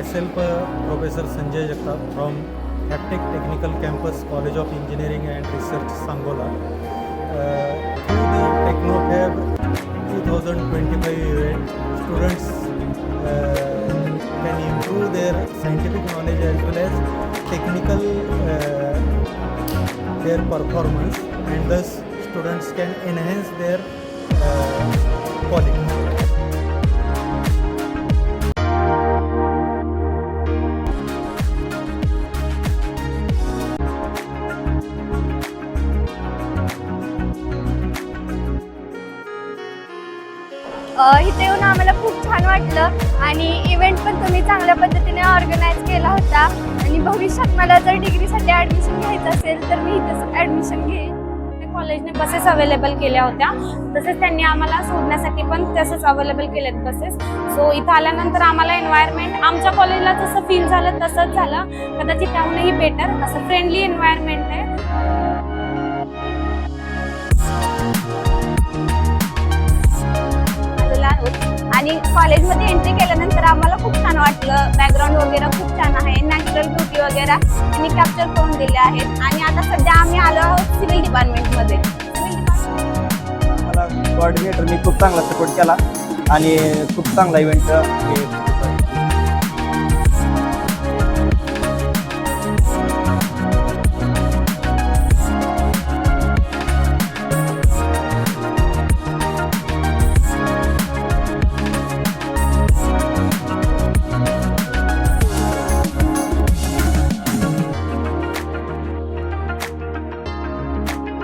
myself, Professor Sanjay Jagtap from Haptech Technical Campus, College of Engineering and Research, Sangola. Through the TechnoFab 2025 event, students can improve their scientific knowledge as well as technical their performance, and thus students can enhance their quality. इथे येऊन आम्हाला खूप छान वाटलं आणि event पण तुम्ही चांगल्या पद्धतीने ऑर्गनाईज केला होता आणि भविष्यात मला जर डिग्रीसाठी ॲडमिशन घ्यायचं असेल तर मी इथंच ॲडमिशन घेईन. कॉलेजने बसेस अवेलेबल केल्या होत्या, तसेच त्यांनी आम्हाला सोडण्यासाठी पण तसेच अवेलेबल केलेत बसेस. सो इथं आल्यानंतर आम्हाला एन्व्हायरमेंट आमच्या कॉलेजला जसं फील झालं तसंच झालं, कदाचित त्याहूनही बेटर असं फ्रेंडली एन्व्हायरमेंट आहे. आणि कॉलेजमध्ये एंट्री केल्यानंतर आम्हाला खूप छान वाटलं. बॅकग्राऊंड वगैरे खूप छान आहे, नॅचरल ब्युटी वगैरे त्यांनी कॅप्चर करून दिले आहेत. आणि आता सध्या आम्ही आलो आहोत सिव्हिल डिपार्टमेंटमध्ये. मला कोऑर्डिनेटरनी खूप चांगला सपोर्ट केला आणि खूप चांगला इव्हेंट